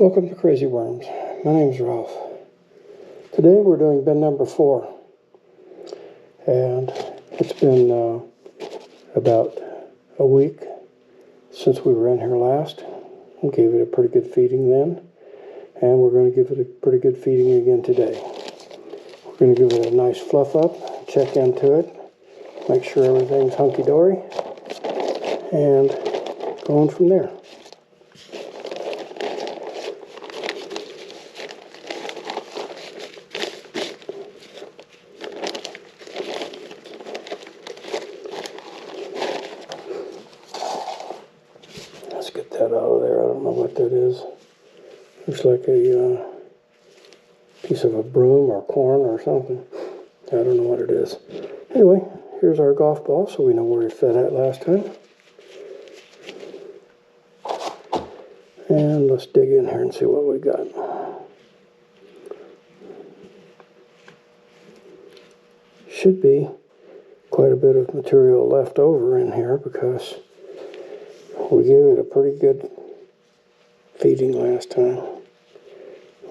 Welcome to Crazy Worms. My name's Ralph. Today we're doing bin number 4. And it's been about a week since we were in here last. We gave it a pretty good feeding then. And we're going to give it a pretty good feeding again today. We're going to give it a nice fluff up, check into it, make sure everything's hunky-dory, and going from there. Let's get that out of there. I don't know what that is. Looks like a piece of a broom or corn or something. I don't know what it is. Anyway, here's our golf ball so we know where it fed at last time. And let's dig in here and see what we got. Should be quite a bit of material left over in here because we gave it a pretty good feeding last time.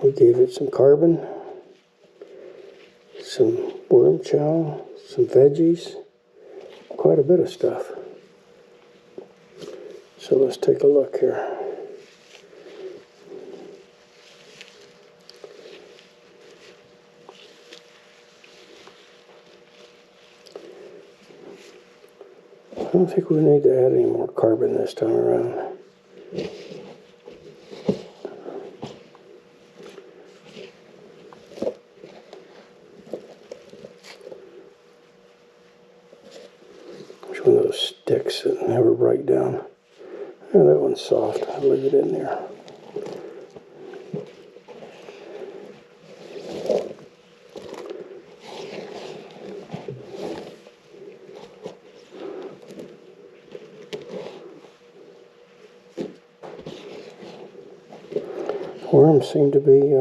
We gave it some carbon, some worm chow, some veggies, quite a bit of stuff. So let's take a look here. I don't think we need to add any more carbon this time around. One of those sticks that never break down. Oh, that one's soft. I'll leave it in there. Worms seem to be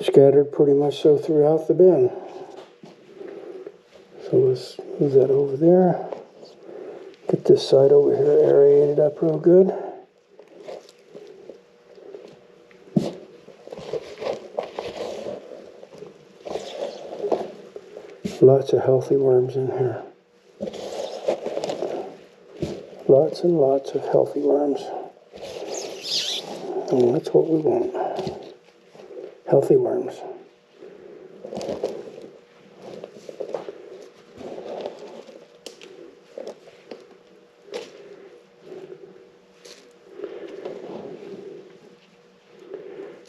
scattered pretty much so throughout the bin. So let's move that over there. Get this side over here aerated up real good. Lots of healthy worms in here. Lots and lots of healthy worms. And that's what we want. Healthy worms.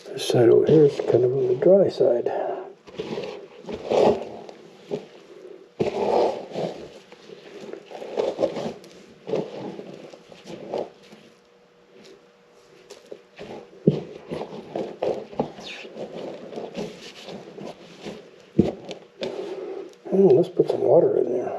This side over here is kind of on the dry side. Let's put some water in there.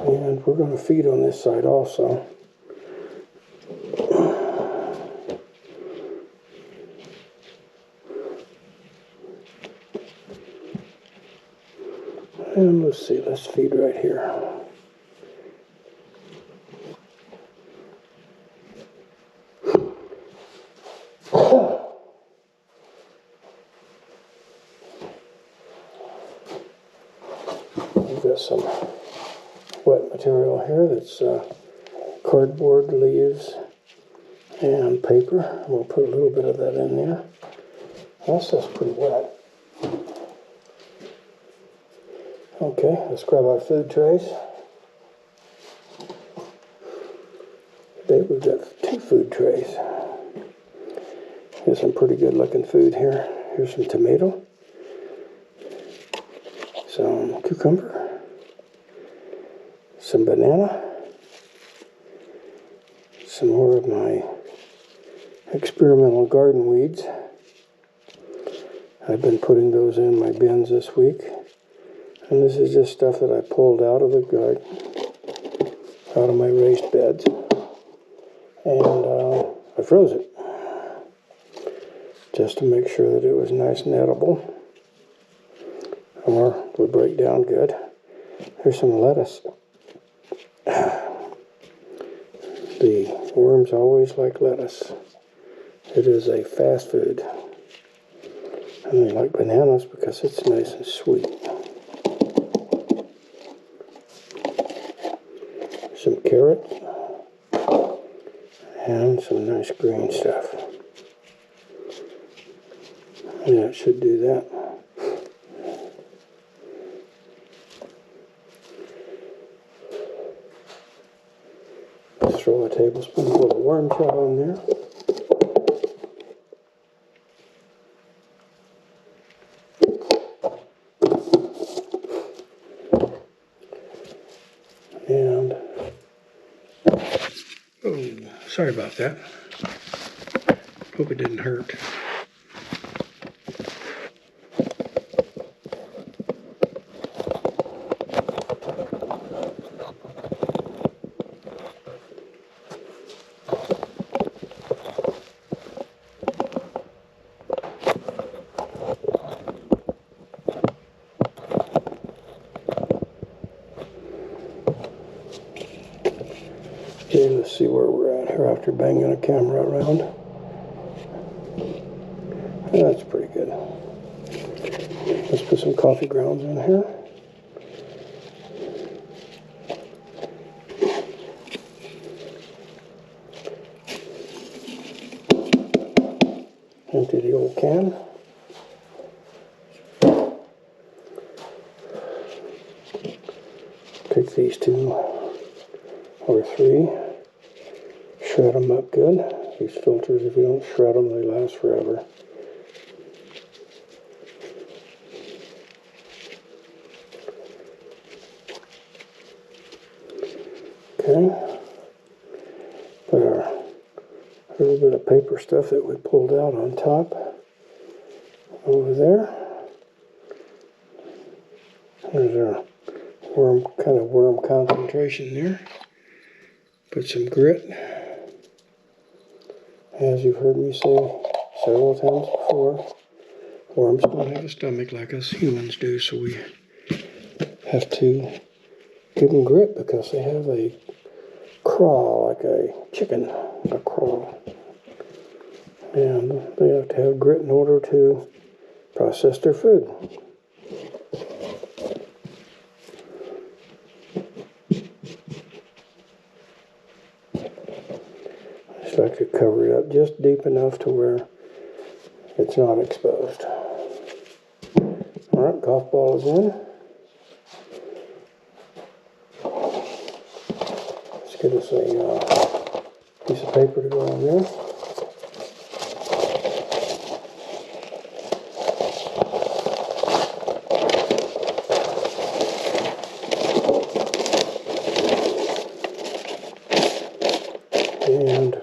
And we're going to feed on this side also. And let's see, let's feed right here. We've got some wet material here that's cardboard leaves and paper. We'll put a little bit of that in there. That stuff's pretty wet. Okay, let's grab our food trays. Today we've got 2 food trays. Here's some pretty good looking food here. Here's some tomato, some cucumber, some banana, some more of my experimental garden weeds. I've been putting those in my bins this week. And this is just stuff that I pulled out of the garden, out of my raised beds. And I froze it just to make sure that it was nice and edible. I more would break down good. Here's some lettuce. The worms always like lettuce. It is a fast food. And they like bananas because it's nice and sweet. Some carrots. And some nice green stuff. And that should do that. Just throw a tablespoonful of worm shell in there. And, oh, sorry about that. Hope it didn't hurt. Okay, let's see where we're at here after banging a camera around. That's pretty good. Let's put some coffee grounds in here. Empty the old can. Take these 2 or 3. Shred them up good. These filters, if you don't shred them, they last forever. Okay. Put our little bit of paper stuff that we pulled out on top over there. There's our worm concentration there. Put some grit. As you've heard me say several times before, worms don't have a stomach like us humans do, so we have to give them grit because they have a craw like a chicken, a craw. And they have to have grit in order to process their food. So I could cover it up just deep enough to where it's not exposed. Alright, golf ball is in. Let's get us a piece of paper to go on there. And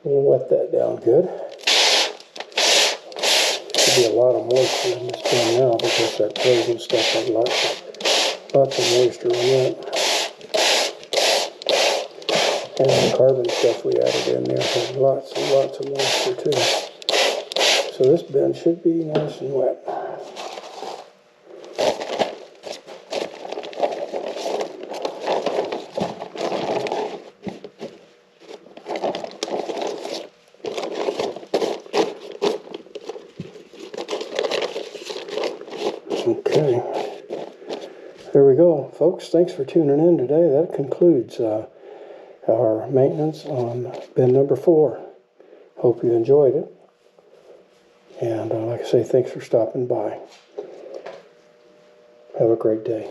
we'll wet that down good. There'll be a lot of moisture in this pen now because that frozen stuff has lots of moisture in it. And the carbon stuff we added in there has lots and lots of moisture too. So this pen should be nice and wet. Okay, there we go, folks. Thanks for tuning in today. That concludes our maintenance on bin number 4. Hope you enjoyed it. And like I say, thanks for stopping by. Have a great day.